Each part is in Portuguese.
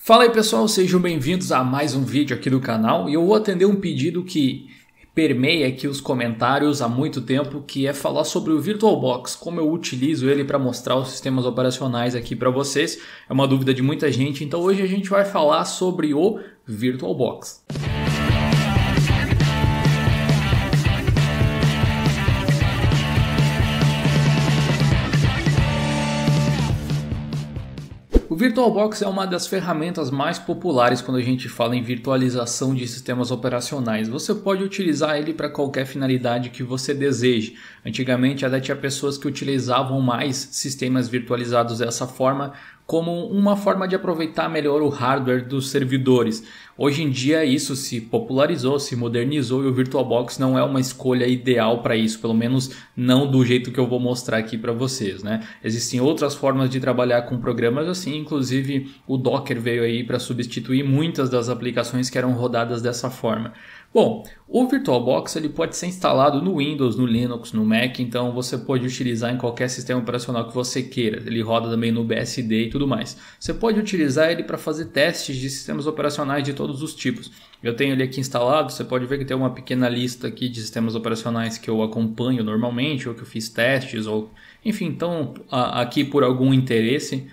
Fala aí pessoal, sejam bem-vindos a mais um vídeo aqui do canal e eu vou atender um pedido que permeia aqui os comentários há muito tempo, que é falar sobre o VirtualBox, como eu utilizo ele para mostrar os sistemas operacionais aqui para vocês. É uma dúvida de muita gente, então hoje a gente vai falar sobre o VirtualBox. O VirtualBox é uma das ferramentas mais populares quando a gente fala em virtualização de sistemas operacionais. Você pode utilizar ele para qualquer finalidade que você deseje. Antigamente até tinha pessoas que utilizavam mais sistemas virtualizados dessa forma, como uma forma de aproveitar melhor o hardware dos servidores. Hoje em dia isso se popularizou, se modernizou e o VirtualBox não é uma escolha ideal para isso, pelo menos não do jeito que eu vou mostrar aqui para vocês, né? Existem outras formas de trabalhar com programas assim, inclusive o Docker veio aí para substituir muitas das aplicações que eram rodadas dessa forma. Bom, o VirtualBox ele pode ser instalado no Windows, no Linux, no Mac, então você pode utilizar em qualquer sistema operacional que você queira. Ele roda também no BSD e tudo mais. Você pode utilizar ele para fazer testes de sistemas operacionais de todos os tipos. Eu tenho ele aqui instalado, você pode ver que tem uma pequena lista aqui de sistemas operacionais que eu acompanho normalmente, ou que eu fiz testes, ou enfim, então aqui por algum interesse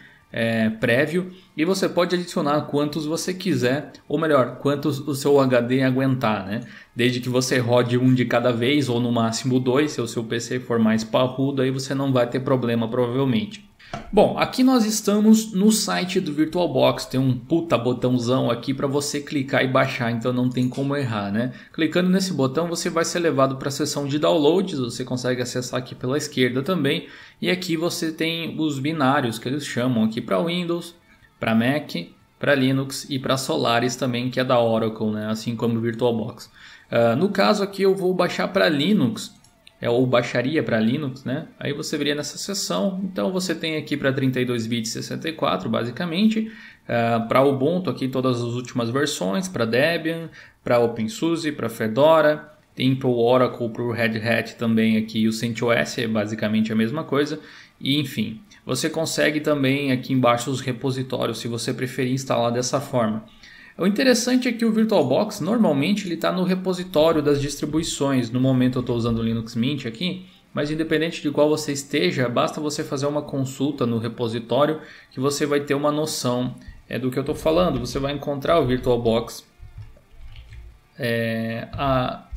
prévio, e você pode adicionar quantos você quiser, ou melhor, quantos o seu HD aguentar, né? Desde que você rode um de cada vez, ou no máximo dois. Se o seu PC for mais parrudo, aí você não vai ter problema provavelmente. Bom, aqui nós estamos no site do VirtualBox, tem um puta botãozão aqui para você clicar e baixar, então não tem como errar, né? Clicando nesse botão você vai ser levado para a seção de downloads, você consegue acessar aqui pela esquerda também, e aqui você tem os binários que eles chamam aqui para Windows, para Mac, para Linux e para Solaris também, que é da Oracle, né? Assim como o VirtualBox. No caso aqui eu vou baixar para Linux, ou baixaria para Linux, né? Aí você viria nessa seção. Então você tem aqui para 32 bits 64 basicamente, para Ubuntu aqui todas as últimas versões, para Debian, para OpenSUSE, para Fedora, tem para o Oracle, para o Red Hat também aqui o CentOS, é basicamente a mesma coisa. E enfim, você consegue também aqui embaixo os repositórios se você preferir instalar dessa forma. O interessante é que o VirtualBox normalmente ele está no repositório das distribuições. No momento eu estou usando o Linux Mint aqui, mas independente de qual você esteja, basta você fazer uma consulta no repositório que você vai ter uma noção do que eu estou falando. Você vai encontrar o VirtualBox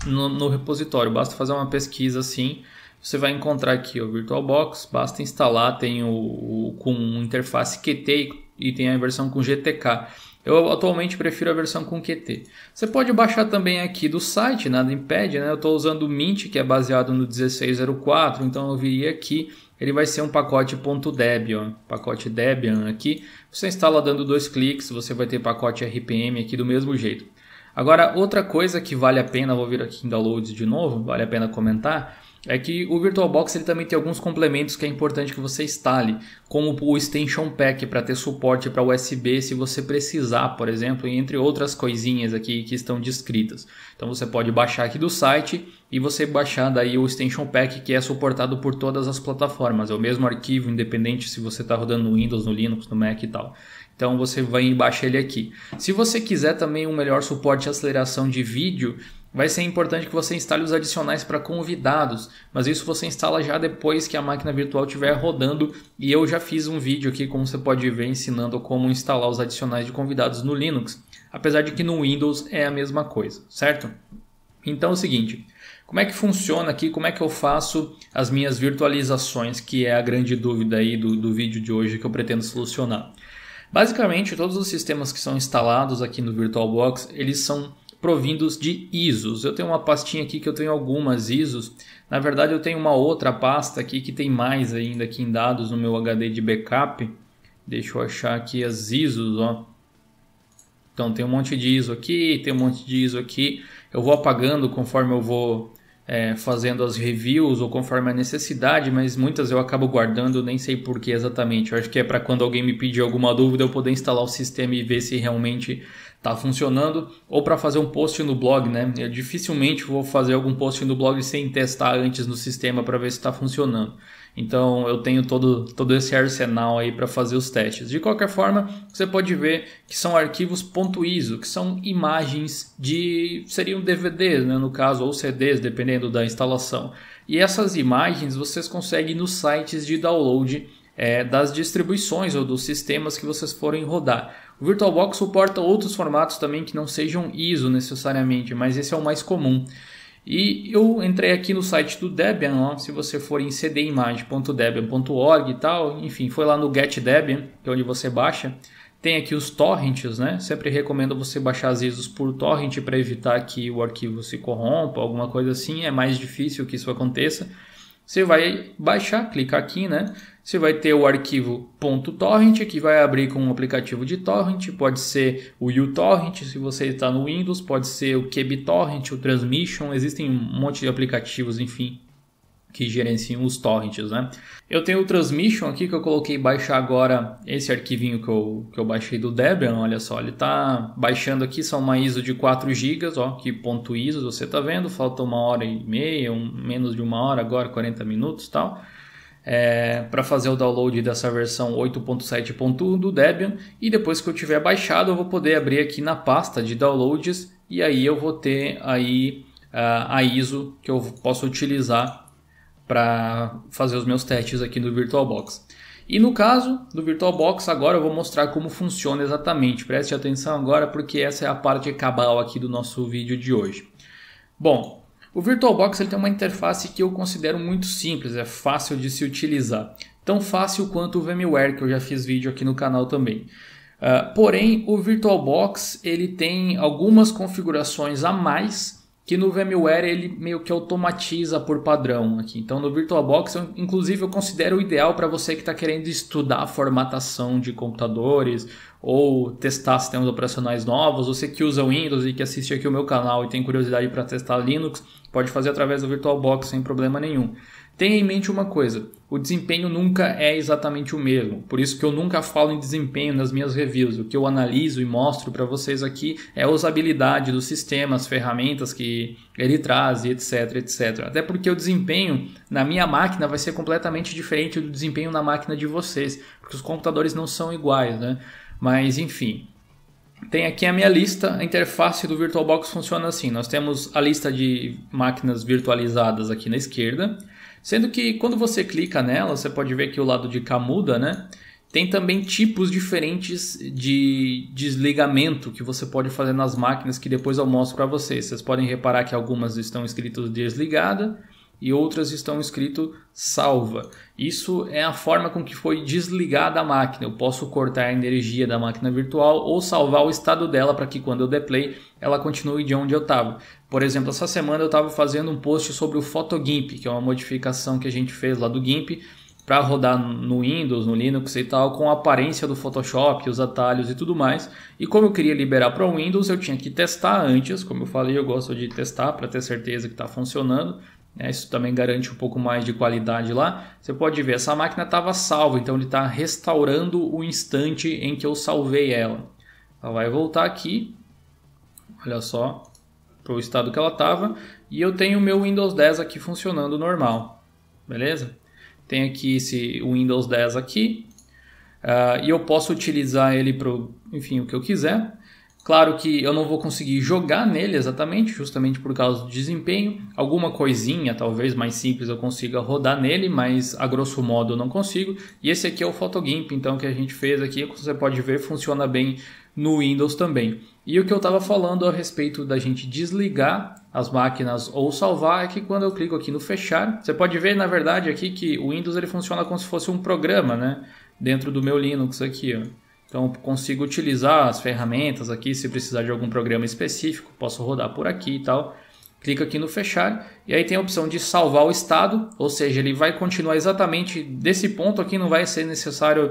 no repositório, basta fazer uma pesquisa assim. Você vai encontrar aqui o VirtualBox, basta instalar, tem com interface Qt e tem a versão com GTK. Eu atualmente prefiro a versão com Qt. Você pode baixar também aqui do site, nada impede, né? Eu estou usando o Mint, que é baseado no 1604, então eu viria aqui, ele vai ser um pacote .debian, pacote Debian aqui. Você instala dando 2 cliques, você vai ter pacote RPM aqui do mesmo jeito. Agora, outra coisa que vale a pena, vou vir aqui em Downloads de novo, vale a pena comentar, é que o VirtualBox ele também tem alguns complementos que é importante que você instale, como o Extension Pack para ter suporte para USB se você precisar, por exemplo, e entre outras coisinhas aqui que estão descritas. Então você pode baixar aqui do site e você baixar daí o Extension Pack, que é suportado por todas as plataformas. É o mesmo arquivo, independente se você está rodando no Windows, no Linux, no Mac e tal. Então você vai e baixa ele aqui. Se você quiser também um melhor suporte e aceleração de vídeo, vai ser importante que você instale os adicionais para convidados, mas isso você instala já depois que a máquina virtual estiver rodando, e eu já fiz um vídeo aqui, como você pode ver, ensinando como instalar os adicionais de convidados no Linux, apesar de que no Windows é a mesma coisa, certo? Então é o seguinte, como é que funciona aqui, como é que eu faço as minhas virtualizações, que é a grande dúvida aí do vídeo de hoje que eu pretendo solucionar. Basicamente, todos os sistemas que são instalados aqui no VirtualBox, eles são provindos de ISOs. Eu tenho uma pastinha aqui que eu tenho algumas ISOs. Na verdade, eu tenho uma outra pasta aqui que tem mais ainda aqui em dados no meu HD de backup. Deixa eu achar aqui as ISOs, ó. Então tem um monte de ISO aqui, tem um monte de ISO aqui. Eu vou apagando conforme eu vou fazendo as reviews ou conforme a necessidade, mas muitas eu acabo guardando, nem sei por que exatamente. Eu acho que é para quando alguém me pedir alguma dúvida eu poder instalar o sistema e ver se realmente está funcionando, ou para fazer um post no blog, né? Eu dificilmente vou fazer algum post no blog sem testar antes no sistema para ver se está funcionando. Então eu tenho todo esse arsenal aí para fazer os testes. De qualquer forma, você pode ver que são arquivos .iso, que são imagens seriam DVDs, né, no caso, ou CDs, dependendo da instalação. E essas imagens vocês conseguem nos sites de download das distribuições ou dos sistemas que vocês forem rodar. O VirtualBox suporta outros formatos também que não sejam ISO necessariamente, mas esse é o mais comum. E eu entrei aqui no site do Debian, ó, se você for em cdimage.debian.org e tal, enfim, foi lá no Get Debian, que é onde você baixa. Tem aqui os torrents, né? Sempre recomendo você baixar as ISOs por torrent para evitar que o arquivo se corrompa, alguma coisa assim, é mais difícil que isso aconteça. Você vai baixar, clicar aqui, né? Você vai ter o arquivo .torrent, que vai abrir com um aplicativo de torrent, pode ser o uTorrent, se você está no Windows, pode ser o kbTorrent, o Transmission, existem um monte de aplicativos, enfim, que gerenciam os torrents, né? Eu tenho o Transmission aqui, que eu coloquei baixar agora esse arquivinho que eu baixei do Debian, olha só, ele está baixando aqui, são uma ISO de 4 GB, ó, que .iso, você está vendo, falta 1h30, menos de 1 hora agora, 40 minutos e tal, para fazer o download dessa versão 8.7.1 do Debian, e depois que eu tiver baixado eu vou poder abrir aqui na pasta de downloads, e aí eu vou ter aí a ISO que eu posso utilizar para fazer os meus testes aqui no VirtualBox. E no caso do VirtualBox, agora eu vou mostrar como funciona exatamente. Preste atenção agora porque essa é a parte cabal aqui do nosso vídeo de hoje. Bom, o VirtualBox ele tem uma interface que eu considero muito simples, é fácil de se utilizar. Tão fácil quanto o VMware, que eu já fiz vídeo aqui no canal também. Porém, o VirtualBox ele tem algumas configurações a mais que no VMware ele meio que automatiza por padrão aqui. Então no VirtualBox, inclusive eu considero ideal para você que está querendo estudar formatação de computadores ou testar sistemas operacionais novos, você que usa o Windows e que assiste aqui o meu canal e tem curiosidade para testar Linux, pode fazer através do VirtualBox sem problema nenhum. Tenha em mente uma coisa, o desempenho nunca é exatamente o mesmo, por isso que eu nunca falo em desempenho nas minhas reviews. O que eu analiso e mostro para vocês aqui é a usabilidade do sistema, as ferramentas que ele traz, etc, etc. Até porque o desempenho na minha máquina vai ser completamente diferente do desempenho na máquina de vocês, porque os computadores não são iguais, né? Mas enfim, tem aqui a minha lista. A interface do VirtualBox funciona assim, nós temos a lista de máquinas virtualizadas aqui na esquerda, sendo que quando você clica nela, você pode ver que o lado de cá muda, né? Tem também tipos diferentes de desligamento que você pode fazer nas máquinas que depois eu mostro para vocês. Vocês podem reparar que algumas estão escritas desligada e outras estão escrito salva. Isso é a forma com que foi desligada a máquina. Eu posso cortar a energia da máquina virtual ou salvar o estado dela para que quando eu der play ela continue de onde eu estava. Por exemplo, essa semana eu estava fazendo um post sobre o PhotoGimp, que é uma modificação que a gente fez lá do GIMP para rodar no Windows, no Linux e tal, com a aparência do Photoshop, os atalhos e tudo mais. E como eu queria liberar para o Windows, eu tinha que testar antes. Como eu falei, eu gosto de testar para ter certeza que está funcionando. Isso também garante um pouco mais de qualidade lá. Você pode ver, essa máquina estava salva, então ele está restaurando o instante em que eu salvei ela. Ela vai voltar aqui, olha só, para o estado que ela estava. E eu tenho o meu Windows 10 aqui funcionando normal, beleza? Tem aqui esse Windows 10 aqui, e eu posso utilizar ele para, enfim, o que eu quiser. Claro que eu não vou conseguir jogar nele exatamente, justamente por causa do desempenho. Alguma coisinha, talvez mais simples, eu consiga rodar nele, mas a grosso modo eu não consigo. E esse aqui é o PhotoGimp, então, que a gente fez aqui. Como você pode ver, funciona bem no Windows também. E o que eu estava falando a respeito da gente desligar as máquinas ou salvar é que quando eu clico aqui no fechar, você pode ver, na verdade, aqui que o Windows ele funciona como se fosse um programa, né? Dentro do meu Linux aqui, ó. Então eu consigo utilizar as ferramentas aqui, se precisar de algum programa específico, posso rodar por aqui e tal. Clica aqui no fechar e aí tem a opção de salvar o estado, ou seja, ele vai continuar exatamente desse ponto aqui, não vai ser necessário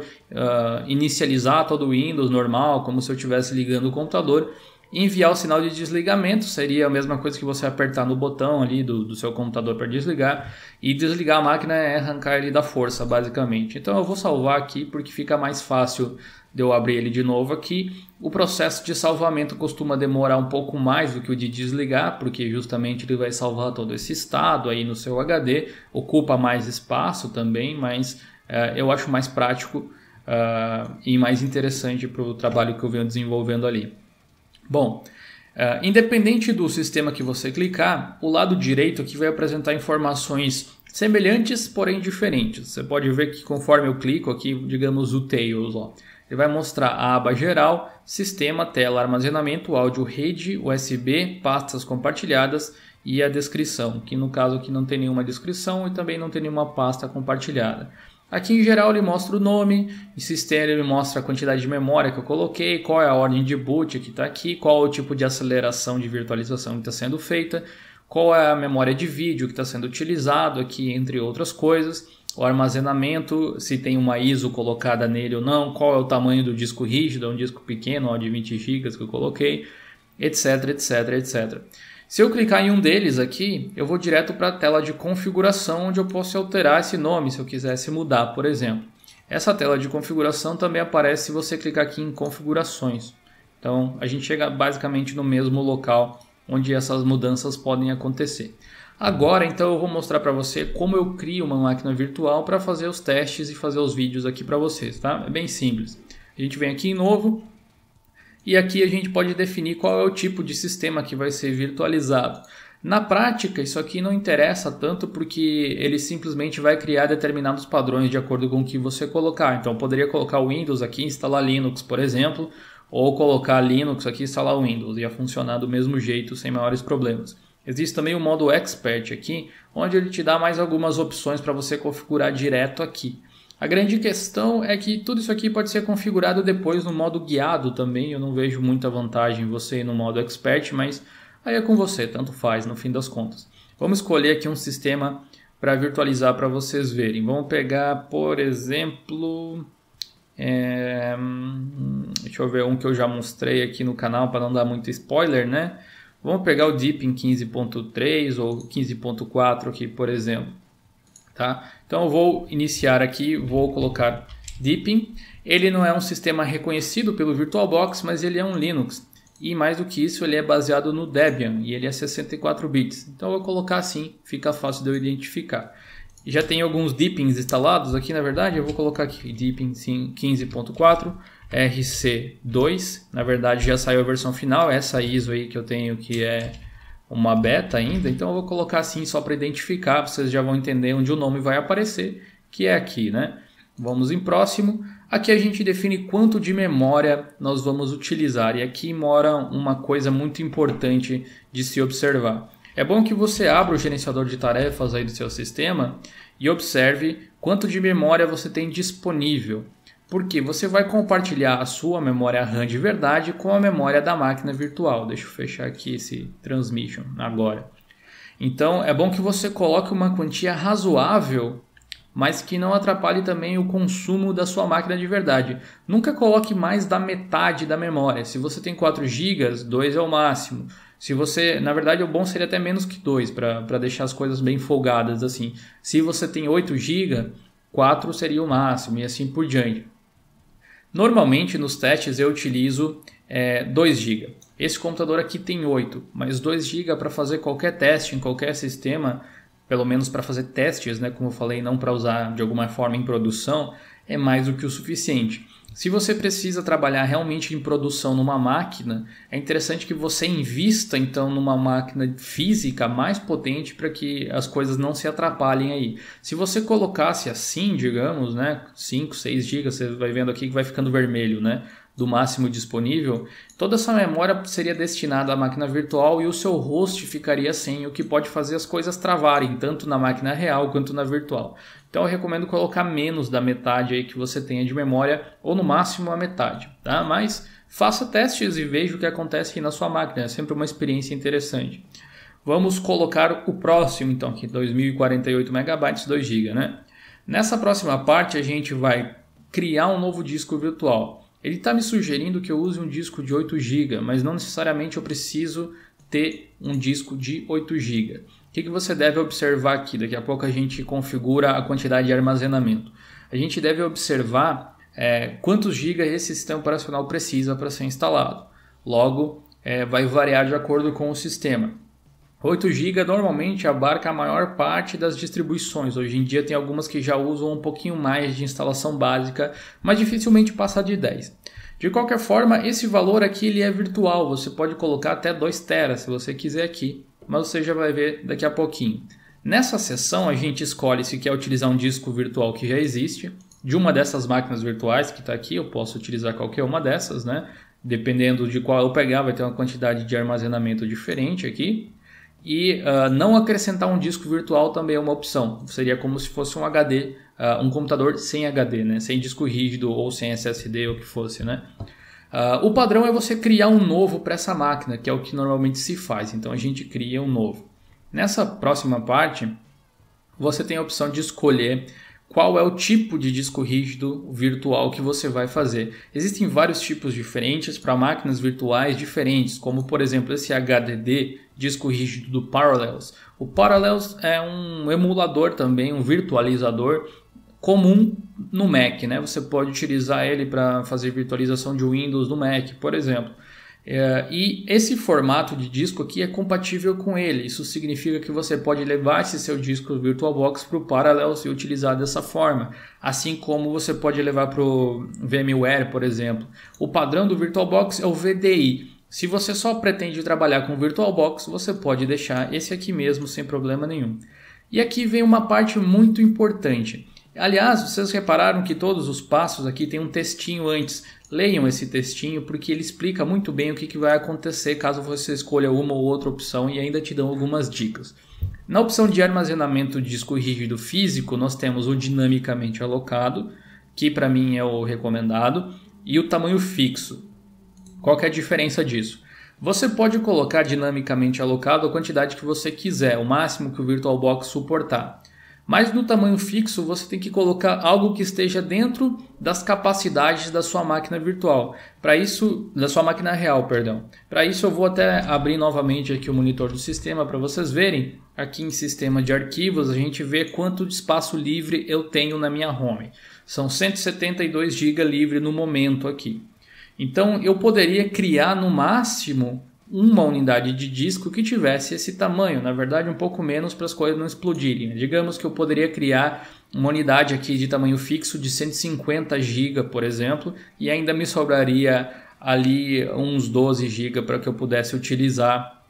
inicializar todo o Windows normal, como se eu estivesse ligando o computador. Enviar o sinal de desligamento seria a mesma coisa que você apertar no botão ali do seu computador para desligar. E desligar a máquina é arrancar ele da força, basicamente. Então eu vou salvar aqui porque fica mais fácil de eu abrir ele de novo aqui O processo de salvamento costuma demorar um pouco mais do que o de desligar, porque justamente ele vai salvar todo esse estado aí no seu HD, ocupa mais espaço também, mas eu acho mais prático e mais interessante para o trabalho que eu venho desenvolvendo ali. Bom, independente do sistema que você clicar, o lado direito aqui vai apresentar informações semelhantes, porém diferentes. Você pode ver que conforme eu clico aqui, digamos o Tails, ó, ele vai mostrar a aba geral, sistema, tela, armazenamento, áudio, rede, USB, pastas compartilhadas e a descrição, que no caso aqui não tem nenhuma descrição e também não tem nenhuma pasta compartilhada. Aqui em geral ele mostra o nome, em sistema ele mostra a quantidade de memória que eu coloquei, qual é a ordem de boot que está aqui, qual é o tipo de aceleração de virtualização que está sendo feita, qual é a memória de vídeo que está sendo utilizado aqui, entre outras coisas. O armazenamento, se tem uma ISO colocada nele ou não, qual é o tamanho do disco rígido, é um disco pequeno, de 20 GB que eu coloquei, etc, etc, etc. Se eu clicar em um deles aqui, eu vou direto para a tela de configuração, onde eu posso alterar esse nome, se eu quisesse mudar, por exemplo. Essa tela de configuração também aparece se você clicar aqui em configurações. Então, a gente chega basicamente no mesmo local onde essas mudanças podem acontecer. Agora, então, eu vou mostrar para você como eu crio uma máquina virtual para fazer os testes e fazer os vídeos aqui para vocês, tá? É bem simples. A gente vem aqui em novo e aqui a gente pode definir qual é o tipo de sistema que vai ser virtualizado. Na prática, isso aqui não interessa tanto porque ele simplesmente vai criar determinados padrões de acordo com o que você colocar. Então, eu poderia colocar o Windows aqui e instalar Linux, por exemplo, ou colocar Linux aqui e instalar Windows. Ia funcionar do mesmo jeito, sem maiores problemas. Existe também o modo Expert aqui, onde ele te dá mais algumas opções para você configurar direto aqui. A grande questão é que tudo isso aqui pode ser configurado depois no modo guiado também. Eu não vejo muita vantagem em você ir no modo Expert, mas aí é com você, tanto faz no fim das contas. Vamos escolher aqui um sistema para virtualizar para vocês verem. Vamos pegar, por exemplo, deixa eu ver um que eu já mostrei aqui no canal para não dar muito spoiler, né? Vamos pegar o Deepin 15.3 ou 15.4 aqui, por exemplo. Tá? Então eu vou iniciar aqui, vou colocar Deepin. Ele não é um sistema reconhecido pelo VirtualBox, mas ele é um Linux. E mais do que isso, ele é baseado no Debian e ele é 64 bits. Então eu vou colocar assim, fica fácil de eu identificar. E já tem alguns Deepins instalados aqui, na verdade. Eu vou colocar aqui Deepin 15.4. RC2, na verdade já saiu a versão final, essa ISO aí que eu tenho que é uma beta ainda, então eu vou colocar assim só para identificar, vocês já vão entender onde o nome vai aparecer, que é aqui, né? Vamos em próximo, aqui a gente define quanto de memória nós vamos utilizar e aqui mora uma coisa muito importante de se observar. É bom que você abra o gerenciador de tarefas aí do seu sistema e observe quanto de memória você tem disponível. Porque você vai compartilhar a sua memória RAM de verdade com a memória da máquina virtual. Deixa eu fechar aqui esse transmission agora. Então é bom que você coloque uma quantia razoável, mas que não atrapalhe também o consumo da sua máquina de verdade. Nunca coloque mais da metade da memória. Se você tem 4 GB, 2 é o máximo. Se você, na verdade, o bom seria até menos que 2 para deixar as coisas bem folgadas assim. Se você tem 8 GB, 4 seria o máximo e assim por diante. Normalmente nos testes eu utilizo 2 GB. Esse computador aqui tem 8, mas 2 GB para fazer qualquer teste em qualquer sistema, pelo menos para fazer testes, né, como eu falei, não para usar de alguma forma em produção, é mais do que o suficiente. Se você precisa trabalhar realmente em produção numa máquina, é interessante que você invista então numa máquina física mais potente para que as coisas não se atrapalhem aí. Se você colocasse assim, digamos, né, 5, 6 GB, você vai vendo aqui que vai ficando vermelho, né, do máximo disponível, toda essa memória seria destinada à máquina virtual e o seu host ficaria sem, o que pode fazer as coisas travarem, tanto na máquina real quanto na virtual. Então eu recomendo colocar menos da metade aí que você tenha de memória, ou no máximo a metade, tá? Mas faça testes e veja o que acontece aqui na sua máquina, é sempre uma experiência interessante. Vamos colocar o próximo então aqui, 2048 MB, 2 GB, né? Nessa próxima parte a gente vai criar um novo disco virtual. Ele está me sugerindo que eu use um disco de 8 GB, mas não necessariamente eu preciso ter um disco de 8 GB. O que você deve observar aqui? Daqui a pouco a gente configura a quantidade de armazenamento. A gente deve observar quantos GB esse sistema operacional precisa para ser instalado. Logo, vai variar de acordo com o sistema. 8 GB normalmente abarca a maior parte das distribuições. Hoje em dia tem algumas que já usam um pouquinho mais de instalação básica, mas dificilmente passa de 10. De qualquer forma, esse valor aqui ele é virtual. Você pode colocar até 2 TB se você quiser aqui, mas você já vai ver daqui a pouquinho. Nessa seção a gente escolhe se quer utilizar um disco virtual que já existe. De uma dessas máquinas virtuais que está aqui, eu posso utilizar qualquer uma dessas, né? Dependendo de qual eu pegar, vai ter uma quantidade de armazenamento diferente aqui. E não acrescentar um disco virtual também é uma opção. Seria como se fosse um HD, um computador sem HD, né? Sem disco rígido ou sem SSD ou o que fosse, né? O padrão é você criar um novo para essa máquina, que é o que normalmente se faz. Então a gente cria um novo. Nessa próxima parte, você tem a opção de escolher qual é o tipo de disco rígido virtual que você vai fazer. Existem vários tipos diferentes para máquinas virtuais diferentes, como por exemplo esse HDD, disco rígido do Parallels. O Parallels é um emulador também, um virtualizador comum no Mac, né? Você pode utilizar ele para fazer virtualização de Windows no Mac, por exemplo. E esse formato de disco aqui é compatível com ele. Isso significa que você pode levar esse seu disco VirtualBox para o Parallels e utilizar dessa forma. Assim como você pode levar para o VMware, por exemplo. O padrão do VirtualBox é o VDI. Se você só pretende trabalhar com VirtualBox, você pode deixar esse aqui mesmo sem problema nenhum. E aqui vem uma parte muito importante. Aliás, vocês repararam que todos os passos aqui tem um textinho antes. Leiam esse textinho porque ele explica muito bem o que vai acontecer caso você escolha uma ou outra opção e ainda te dão algumas dicas. Na opção de armazenamento de disco rígido físico, nós temos o dinamicamente alocado, que para mim é o recomendado, e o tamanho fixo. Qual que é a diferença disso? Você pode colocar dinamicamente alocado a quantidade que você quiser, o máximo que o VirtualBox suportar. Mas no tamanho fixo você tem que colocar algo que esteja dentro das capacidades da sua máquina virtual. Para isso, da sua máquina real, perdão. Para isso eu vou até abrir novamente aqui o monitor do sistema para vocês verem. Aqui em sistema de arquivos a gente vê quanto de espaço livre eu tenho na minha home. São 172 GB livre no momento aqui. Então eu poderia criar no máximo uma unidade de disco que tivesse esse tamanho, na verdade um pouco menos para as coisas não explodirem. Digamos que eu poderia criar uma unidade aqui de tamanho fixo de 150 GB, por exemplo, e ainda me sobraria ali uns 12 GB para que eu pudesse utilizar,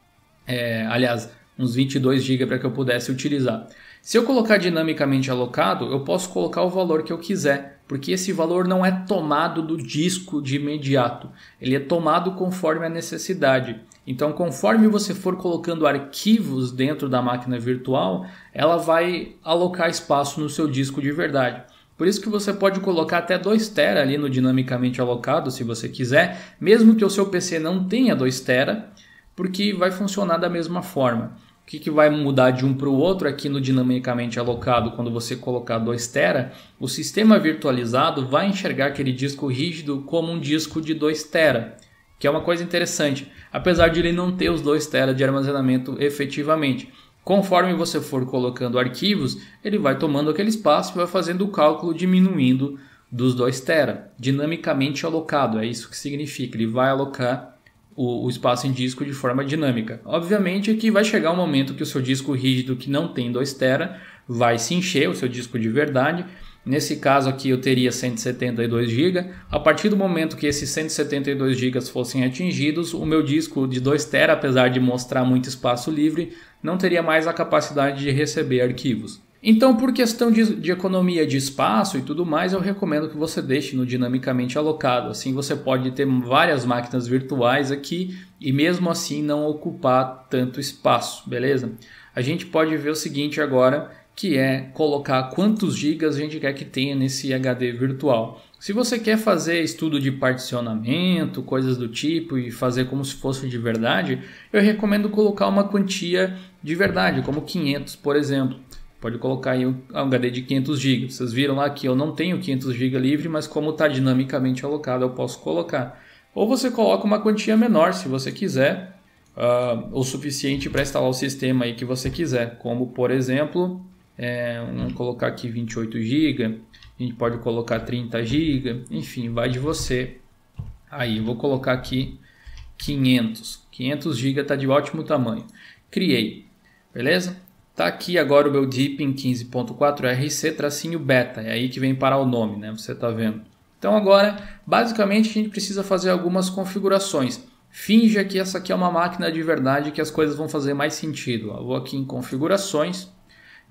aliás, uns 22 GB para que eu pudesse utilizar. Se eu colocar dinamicamente alocado, eu posso colocar o valor que eu quiser, porque esse valor não é tomado do disco de imediato, ele é tomado conforme a necessidade. Então, conforme você for colocando arquivos dentro da máquina virtual, ela vai alocar espaço no seu disco de verdade. Por isso que você pode colocar até 2 TB ali no dinamicamente alocado, se você quiser, mesmo que o seu PC não tenha 2 TB, porque vai funcionar da mesma forma. O que vai mudar de um para o outro aqui no dinamicamente alocado quando você colocar 2 TB? O sistema virtualizado vai enxergar aquele disco rígido como um disco de 2 TB, que é uma coisa interessante, apesar de ele não ter os 2 TB de armazenamento efetivamente. Conforme você for colocando arquivos, ele vai tomando aquele espaço e vai fazendo o cálculo diminuindo dos 2 TB, dinamicamente alocado, é isso que significa, ele vai alocar o espaço em disco de forma dinâmica. Obviamente que vai chegar um momento que o seu disco rígido que não tem 2 TB vai se encher, o seu disco de verdade. Nesse caso aqui eu teria 172 GB. A partir do momento que esses 172 GB fossem atingidos, o meu disco de 2 TB, apesar de mostrar muito espaço livre, não teria mais a capacidade de receber arquivos. Então, por questão de economia de espaço e tudo mais, eu recomendo que você deixe no dinamicamente alocado. Assim você pode ter várias máquinas virtuais aqui e mesmo assim não ocupar tanto espaço, beleza? A gente pode ver o seguinte agora, que é colocar quantos gigas a gente quer que tenha nesse HD virtual. Se você quer fazer estudo de particionamento, coisas do tipo e fazer como se fosse de verdade, eu recomendo colocar uma quantia de verdade, como 500, por exemplo. Pode colocar aí um HD de 500 GB. Vocês viram lá que eu não tenho 500 GB livre, mas como está dinamicamente alocado, eu posso colocar. Ou você coloca uma quantia menor, se você quiser, o suficiente para instalar o sistema aí que você quiser. Como, por exemplo, vamos colocar aqui 28 GB a gente pode colocar 30 GB, enfim, vai de você. Aí, eu vou colocar aqui 500 GB, está de ótimo tamanho. Criei, beleza? Tá aqui agora o meu Deepin 15.4 RC-beta, é aí que vem parar o nome, né? Você tá vendo. Então agora, basicamente, a gente precisa fazer algumas configurações. Finja que essa aqui é uma máquina de verdade, que as coisas vão fazer mais sentido. Eu vou aqui em configurações,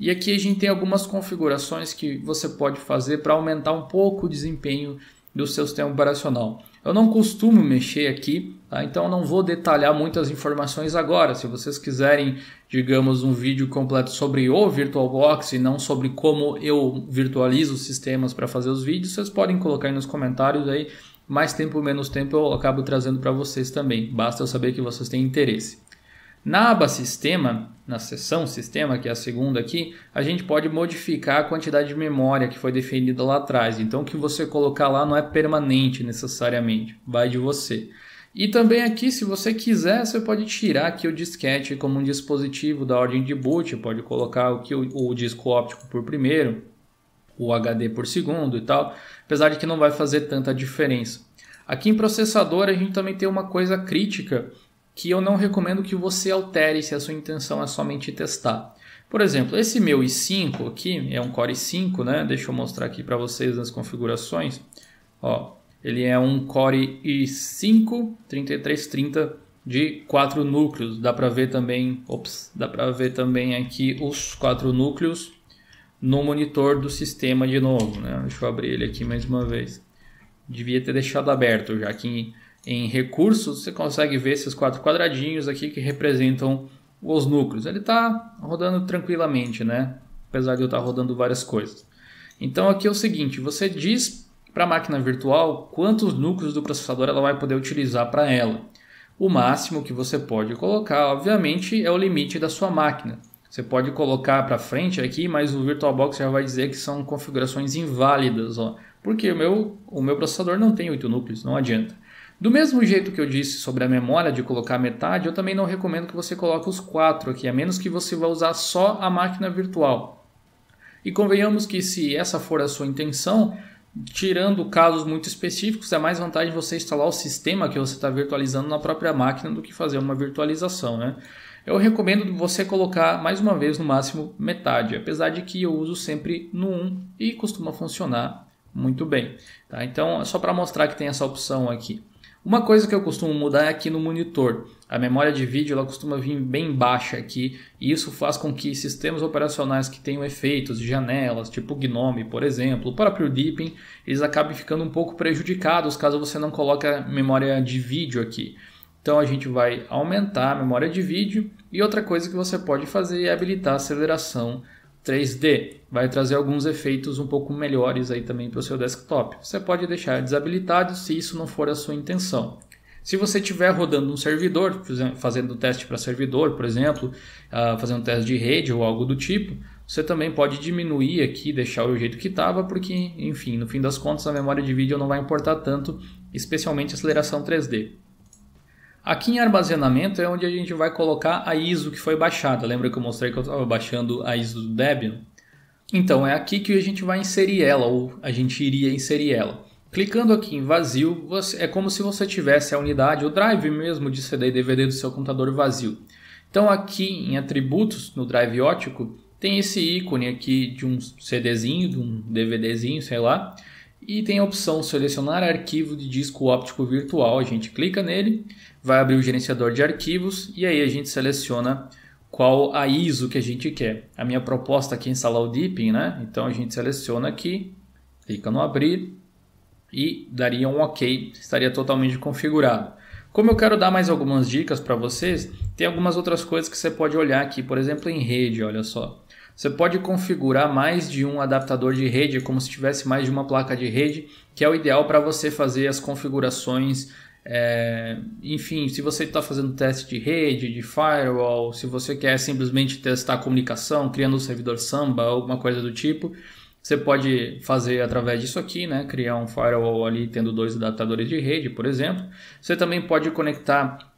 e aqui a gente tem algumas configurações que você pode fazer para aumentar um pouco o desempenho do seu sistema operacional. Eu não costumo mexer aqui, tá? Então eu não vou detalhar muitas informações agora. Se vocês quiserem, digamos, um vídeo completo sobre o VirtualBox e não sobre como eu virtualizo os sistemas para fazer os vídeos, vocês podem colocar aí nos comentários aí. Mais tempo, menos tempo eu acabo trazendo para vocês também. Basta eu saber que vocês têm interesse. Na aba Sistema, na seção Sistema, que é a segunda aqui, a gente pode modificar a quantidade de memória que foi definida lá atrás. Então, o que você colocar lá não é permanente necessariamente, vai de você. E também aqui, se você quiser, você pode tirar aqui o disquete como um dispositivo da ordem de boot, pode colocar aqui o disco óptico por primeiro, o HD por segundo e tal, apesar de que não vai fazer tanta diferença. Aqui em processador a gente também tem uma coisa crítica que eu não recomendo que você altere se a sua intenção é somente testar. Por exemplo, esse meu i5 aqui é um Core i5, né? Deixa eu mostrar aqui para vocês nas configurações. Ó, ele é um Core i5 3330 de 4 núcleos. Dá para ver também, dá para ver também aqui os 4 núcleos no monitor do sistema de novo, né? Deixa eu abrir ele aqui mais uma vez. Devia ter deixado aberto, já que em recursos você consegue ver esses 4 quadradinhos aqui que representam os núcleos. Ele está rodando tranquilamente, né? Apesar de eu estar rodando várias coisas. Então aqui é o seguinte, você diz para a máquina virtual quantos núcleos do processador ela vai poder utilizar para ela. O máximo que você pode colocar, obviamente, é o limite da sua máquina. Você pode colocar para frente aqui, mas o VirtualBox já vai dizer que são configurações inválidas, ó, porque o meu processador não tem 8 núcleos, não adianta. Do mesmo jeito que eu disse sobre a memória de colocar metade, eu também não recomendo que você coloque os 4 aqui, a menos que você vá usar só a máquina virtual. E convenhamos que se essa for a sua intenção, tirando casos muito específicos, é mais vantagem você instalar o sistema que você está virtualizando na própria máquina do que fazer uma virtualização, né? Eu recomendo você colocar mais uma vez no máximo metade, apesar de que eu uso sempre no 1 e costuma funcionar muito bem. Tá? Então é só para mostrar que tem essa opção aqui. Uma coisa que eu costumo mudar é aqui no monitor. A memória de vídeo ela costuma vir bem baixa aqui e isso faz com que sistemas operacionais que tenham efeitos de janelas, tipo o GNOME, por exemplo, o próprio Deepin, eles acabem ficando um pouco prejudicados caso você não coloque a memória de vídeo aqui. Então a gente vai aumentar a memória de vídeo e outra coisa que você pode fazer é habilitar a aceleração 3D. Vai trazer alguns efeitos um pouco melhores aí também para o seu desktop. Você pode deixar desabilitado se isso não for a sua intenção. Se você estiver rodando um servidor, fazendo teste para servidor, por exemplo, fazendo teste de rede ou algo do tipo, você também pode diminuir aqui, deixar o jeito que estava, porque, enfim, no fim das contas a memória de vídeo não vai importar tanto, especialmente a aceleração 3D. Aqui em armazenamento é onde a gente vai colocar a ISO que foi baixada. Lembra que eu mostrei que eu estava baixando a ISO do Debian? Então é aqui que a gente vai inserir ela, ou a gente iria inserir ela. Clicando aqui em vazio, é como se você tivesse a unidade, o drive mesmo de CD e DVD do seu computador vazio. Então aqui em atributos, no drive óptico, tem esse ícone aqui de um CDzinho, de um DVDzinho, sei lá. E tem a opção selecionar arquivo de disco óptico virtual. A gente clica nele, vai abrir o gerenciador de arquivos e aí a gente seleciona qual a ISO que a gente quer. A minha proposta aqui é instalar o Deepin, né? Então a gente seleciona aqui, clica no abrir e daria um OK, estaria totalmente configurado. Como eu quero dar mais algumas dicas para vocês, tem algumas outras coisas que você pode olhar aqui, por exemplo em rede, olha só. Você pode configurar mais de um adaptador de rede, como se tivesse mais de uma placa de rede, que é o ideal para você fazer as configurações. Enfim, se você está fazendo teste de rede, de firewall, se você quer simplesmente testar a comunicação, criando um servidor Samba, alguma coisa do tipo, você pode fazer através disso aqui, né? Criar um firewall ali tendo 2 adaptadores de rede, por exemplo. Você também pode conectar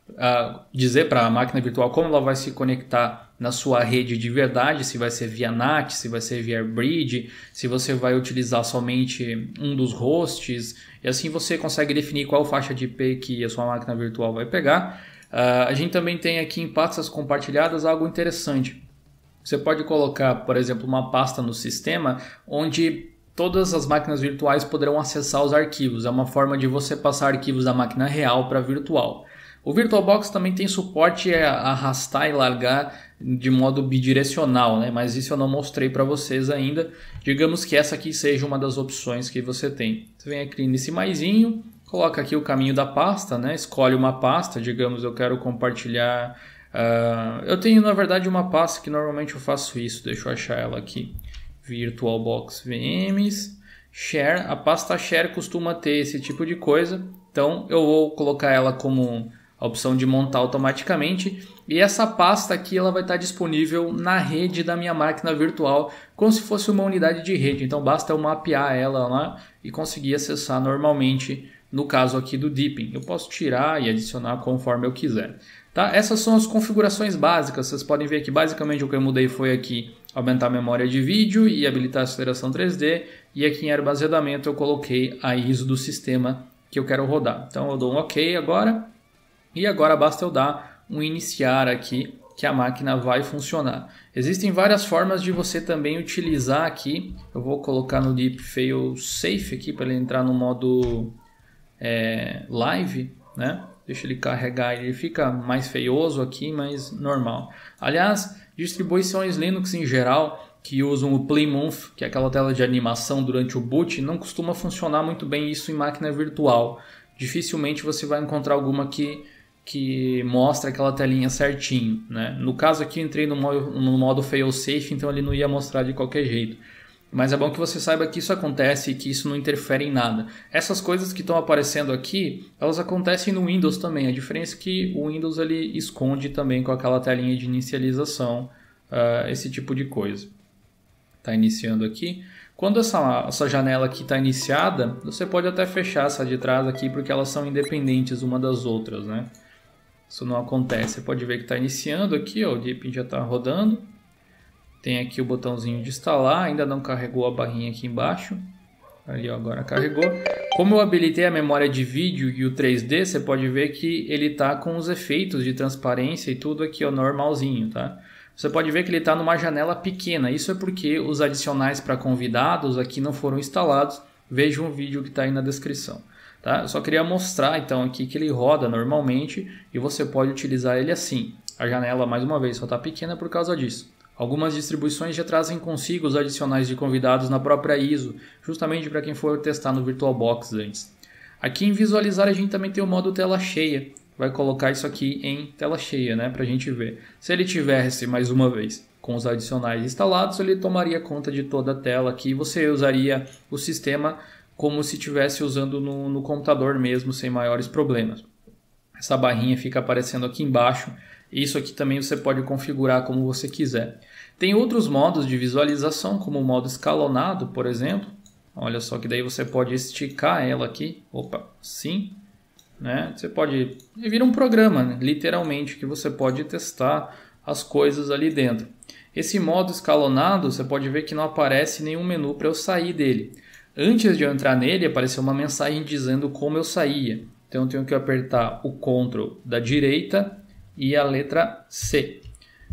dizer para a máquina virtual como ela vai se conectar na sua rede de verdade, se vai ser via NAT, se vai ser via Bridge, se você vai utilizar somente um dos hosts, e assim você consegue definir qual faixa de IP que a sua máquina virtual vai pegar. A gente também tem aqui em pastas compartilhadas algo interessante. Você pode colocar, por exemplo, uma pasta no sistema onde todas as máquinas virtuais poderão acessar os arquivos. É uma forma de você passar arquivos da máquina real para a virtual. O VirtualBox também tem suporte a arrastar e largar de modo bidirecional, né? Mas isso eu não mostrei para vocês ainda. Digamos que essa aqui seja uma das opções que você tem. Você vem aqui nesse maisinho, coloca aqui o caminho da pasta, né? Escolhe uma pasta, digamos eu quero compartilhar. Eu tenho na verdade uma pasta que normalmente eu faço isso, deixa eu achar ela aqui. VirtualBox VMs, Share. A pasta Share costuma ter esse tipo de coisa, então eu vou colocar ela como a opção de montar automaticamente, e essa pasta aqui ela vai estar disponível na rede da minha máquina virtual, como se fosse uma unidade de rede. Então basta eu mapear ela lá e conseguir acessar normalmente, no caso aqui do Deepin. Eu posso tirar e adicionar conforme eu quiser. Tá? Essas são as configurações básicas. Vocês podem ver que basicamente o que eu mudei foi aqui aumentar a memória de vídeo e habilitar a aceleração 3D, e aqui em armazenamento eu coloquei a ISO do sistema que eu quero rodar. Então eu dou um OK agora. E agora basta eu dar um iniciar aqui que a máquina vai funcionar. Existem várias formas de você também utilizar aqui. Eu vou colocar no Deep Fail Safe aqui para ele entrar no modo live, né? Deixa ele carregar, ele fica mais feioso aqui, mas normal. Aliás, distribuições Linux em geral que usam o Plymouth, que é aquela tela de animação durante o boot, não costuma funcionar muito bem isso em máquina virtual. Dificilmente você vai encontrar alguma que mostra aquela telinha certinho, né? No caso aqui eu entrei no modo fail-safe, então ele não ia mostrar de qualquer jeito. Mas é bom que você saiba que isso acontece e que isso não interfere em nada. Essas coisas que estão aparecendo aqui, elas acontecem no Windows também. A diferença é que o Windows ele esconde também com aquela telinha de inicialização esse tipo de coisa. Está iniciando aqui. Quando essa janela aqui está iniciada, você pode até fechar essa de trás aqui, porque elas são independentes uma das outras, né? Isso não acontece. Você pode ver que está iniciando aqui, ó, o Deepin já está rodando. Tem aqui o botãozinho de instalar, ainda não carregou a barrinha aqui embaixo. Ali, ó, agora carregou. Como eu habilitei a memória de vídeo e o 3D, você pode ver que ele está com os efeitos de transparência e tudo aqui, ó, normalzinho, tá? Você pode ver que ele está numa janela pequena. Isso é porque os adicionais para convidados aqui não foram instalados. Veja um vídeo que está aí na descrição. Tá? Eu só queria mostrar então aqui que ele roda normalmente e você pode utilizar ele assim. A janela, mais uma vez, só está pequena por causa disso. Algumas distribuições já trazem consigo os adicionais de convidados na própria ISO, justamente para quem for testar no VirtualBox antes. Aqui em visualizar a gente também tem o modo tela cheia. Vai colocar isso aqui em tela cheia, né, para a gente ver. Se ele tivesse, mais uma vez, com os adicionais instalados, ele tomaria conta de toda a tela aqui. Você usaria o sistema como se estivesse usando no computador mesmo, sem maiores problemas. Essa barrinha fica aparecendo aqui embaixo. Isso aqui também você pode configurar como você quiser. Tem outros modos de visualização, como o modo escalonado, por exemplo. Olha só que daí você pode esticar ela aqui. Opa, sim. Né? Você pode... Vira um programa, né? Literalmente, que você pode testar as coisas ali dentro. Esse modo escalonado, você pode ver que não aparece nenhum menu para eu sair dele. Antes de eu entrar nele, apareceu uma mensagem dizendo como eu saía. Então eu tenho que apertar o Ctrl da direita e a letra C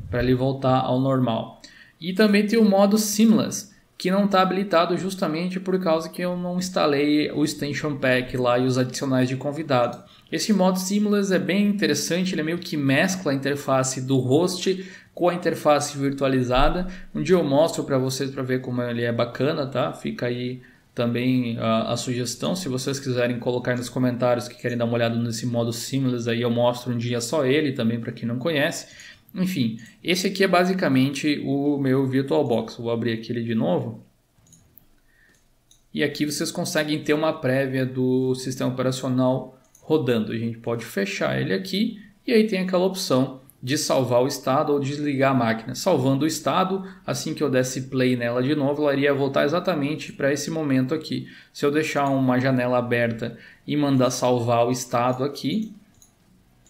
para ele voltar ao normal. E também tem o modo Seamless, que não está habilitado justamente por causa que eu não instalei o Extension Pack lá e os adicionais de convidado. Esse modo Seamless é bem interessante, ele meio que mescla a interface do host com a interface virtualizada. Um dia eu mostro para vocês para ver como ele é bacana, tá? Fica aí também a sugestão, se vocês quiserem colocar nos comentários que querem dar uma olhada nesse modo Seamless, aí eu mostro um dia só ele também para quem não conhece. Enfim, esse aqui é basicamente o meu VirtualBox. Vou abrir aqui ele de novo. E aqui vocês conseguem ter uma prévia do sistema operacional rodando. A gente pode fechar ele aqui e aí tem aquela opção de salvar o estado ou desligar a máquina. Salvando o estado, assim que eu desse play nela de novo, ela iria voltar exatamente para esse momento aqui. Se eu deixar uma janela aberta e mandar salvar o estado aqui,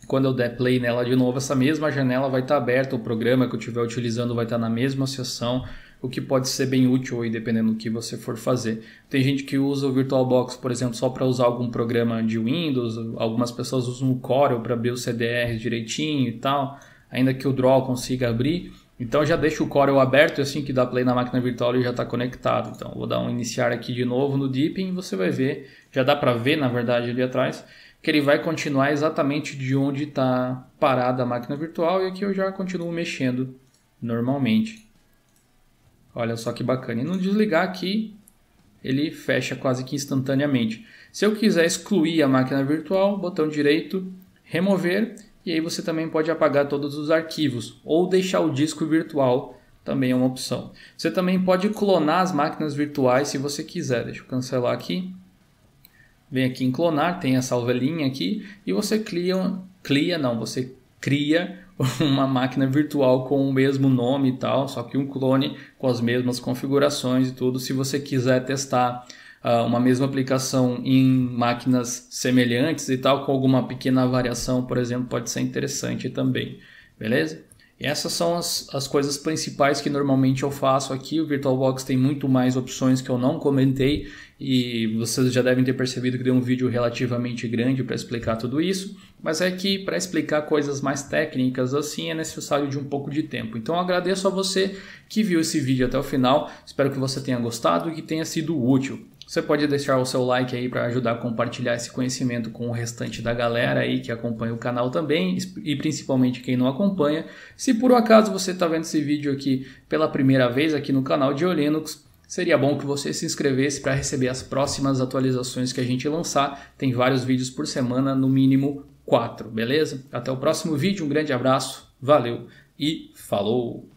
quando eu der play nela de novo, essa mesma janela vai estar aberta, o programa que eu estiver utilizando vai estar na mesma seção, o que pode ser bem útil aí, dependendo do que você for fazer. Tem gente que usa o VirtualBox, por exemplo, só para usar algum programa de Windows, algumas pessoas usam o Corel para abrir o CDR direitinho e tal, ainda que o Draw consiga abrir. Então já deixa o Corel aberto e assim que dá play na máquina virtual ele já está conectado. Então vou dar um iniciar aqui de novo no Deepin e você vai ver, já dá para ver na verdade ali atrás, que ele vai continuar exatamente de onde está parada a máquina virtual e aqui eu já continuo mexendo normalmente. Olha só que bacana. E no desligar aqui ele fecha quase que instantaneamente. Se eu quiser excluir a máquina virtual, botão direito, remover. E aí você também pode apagar todos os arquivos ou deixar o disco virtual, também é uma opção. Você também pode clonar as máquinas virtuais se você quiser. Deixa eu cancelar aqui. Vem aqui em clonar, tem essa ovelhinha aqui e você você cria uma máquina virtual com o mesmo nome e tal, só que um clone com as mesmas configurações e tudo. Se você quiser testar uma mesma aplicação em máquinas semelhantes e tal, com alguma pequena variação, por exemplo, pode ser interessante também, beleza? E essas são as coisas principais que normalmente eu faço aqui. O VirtualBox tem muito mais opções que eu não comentei e vocês já devem ter percebido que deu um vídeo relativamente grande para explicar tudo isso, mas é que para explicar coisas mais técnicas assim é necessário de um pouco de tempo. Então eu agradeço a você que viu esse vídeo até o final, espero que você tenha gostado e que tenha sido útil. Você pode deixar o seu like aí para ajudar a compartilhar esse conhecimento com o restante da galera aí que acompanha o canal também e principalmente quem não acompanha. Se por um acaso você está vendo esse vídeo aqui pela primeira vez aqui no canal de Linux, seria bom que você se inscrevesse para receber as próximas atualizações que a gente lançar. Tem vários vídeos por semana, no mínimo 4, beleza? Até o próximo vídeo, um grande abraço, valeu e falou!